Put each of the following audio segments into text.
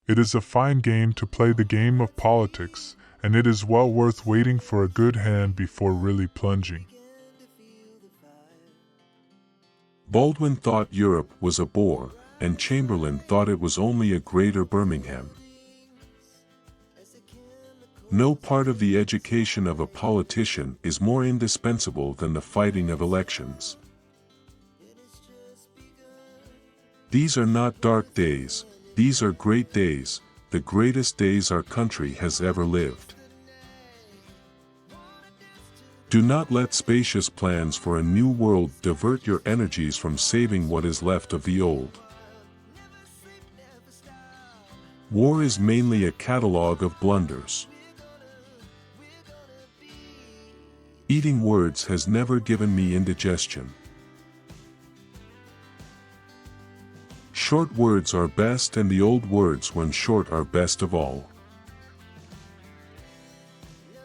It is a fine game to play the game of politics, and it is well worth waiting for a good hand before really plunging. Baldwin thought Europe was a bore, and Chamberlain thought it was only a greater Birmingham. No part of the education of a politician is more indispensable than the fighting of elections. These are not dark days, these are great days, the greatest days our country has ever lived. Do not let spacious plans for a new world divert your energies from saving what is left of the old. War is mainly a catalogue of blunders. Eating words has never given me indigestion. Short words are best, and the old words when short are best of all.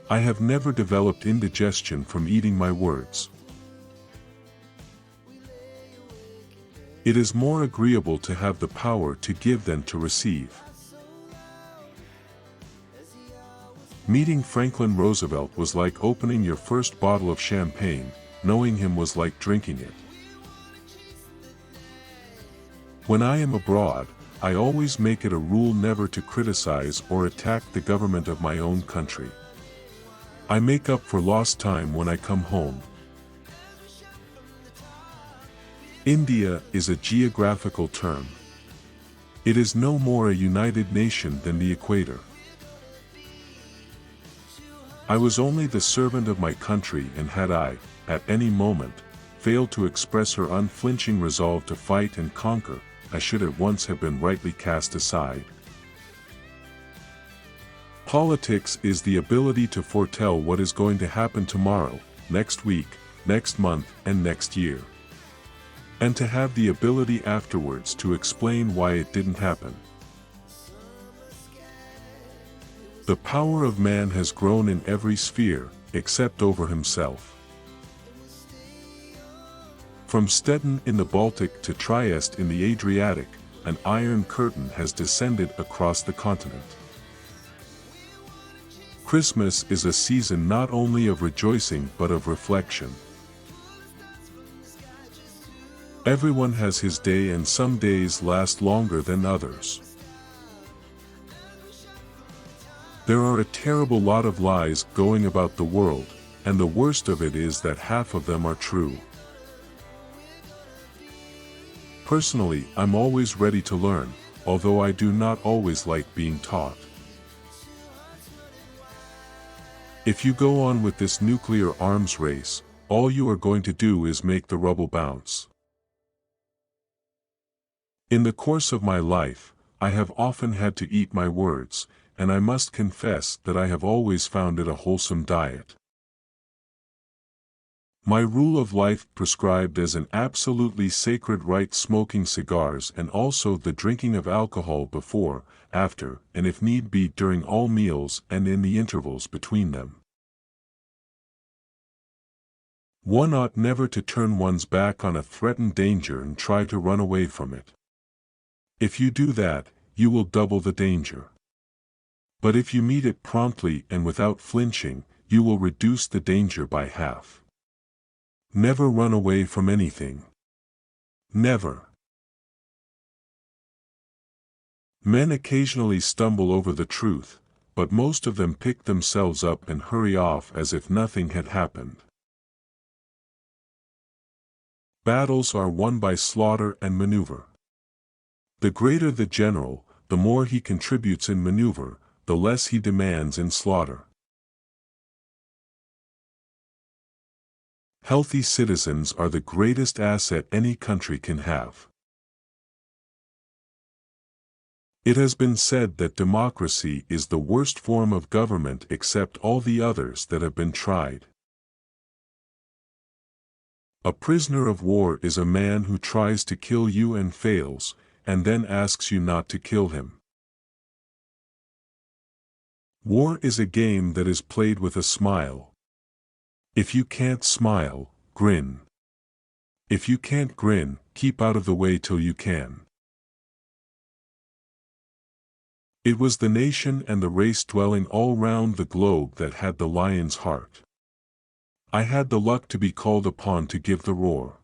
I have never developed indigestion from eating my words. It is more agreeable to have the power to give than to receive. Meeting Franklin Roosevelt was like opening your first bottle of champagne, knowing him was like drinking it. When I am abroad, I always make it a rule never to criticize or attack the government of my own country. I make up for lost time when I come home. India is a geographical term. It is no more a united nation than the equator. I was only the servant of my country, and had I, at any moment, failed to express her unflinching resolve to fight and conquer, I should at once have been rightly cast aside. Politics is the ability to foretell what is going to happen tomorrow, next week, next month, and next year. And to have the ability afterwards to explain why it didn't happen. The power of man has grown in every sphere, except over himself. From Stettin in the Baltic to Trieste in the Adriatic, an iron curtain has descended across the continent. Christmas is a season not only of rejoicing but of reflection. Everyone has his day, and some days last longer than others. There are a terrible lot of lies going about the world, and the worst of it is that half of them are true. Personally, I'm always ready to learn, although I do not always like being taught. If you go on with this nuclear arms race, all you are going to do is make the rubble bounce. In the course of my life, I have often had to eat my words, and I must confess that I have always found it a wholesome diet. My rule of life prescribed as an absolutely sacred rite smoking cigars, and also the drinking of alcohol before, after, and if need be during all meals and in the intervals between them. One ought never to turn one's back on a threatened danger and try to run away from it. If you do that, you will double the danger. But if you meet it promptly and without flinching, you will reduce the danger by half. Never run away from anything. Never. Men occasionally stumble over the truth, but most of them pick themselves up and hurry off as if nothing had happened. Battles are won by slaughter and maneuver. The greater the general, the more he contributes in maneuver, the less he demands in slaughter. Healthy citizens are the greatest asset any country can have. It has been said that democracy is the worst form of government except all the others that have been tried. A prisoner of war is a man who tries to kill you and fails, and then asks you not to kill him. War is a game that is played with a smile. If you can't smile, grin. If you can't grin, keep out of the way till you can. It was the nation and the race dwelling all round the globe that had the lion's heart. I had the luck to be called upon to give the roar.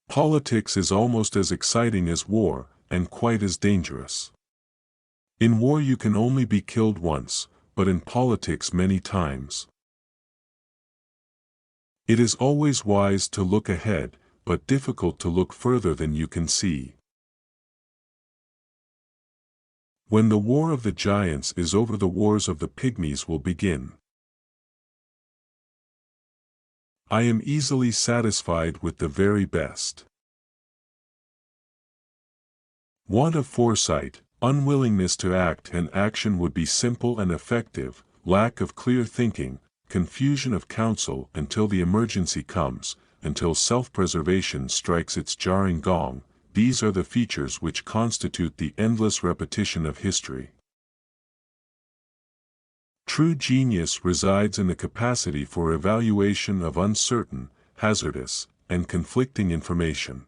Politics is almost as exciting as war, and quite as dangerous. In war you can only be killed once, but in politics many times. It is always wise to look ahead, but difficult to look further than you can see. When the war of the giants is over, the wars of the pygmies will begin. I am easily satisfied with the very best. Want of foresight, unwillingness to act, and action would be simple and effective, lack of clear thinking, confusion of counsel until the emergency comes, until self-preservation strikes its jarring gong. These are the features which constitute the endless repetition of history. True genius resides in the capacity for evaluation of uncertain, hazardous, and conflicting information.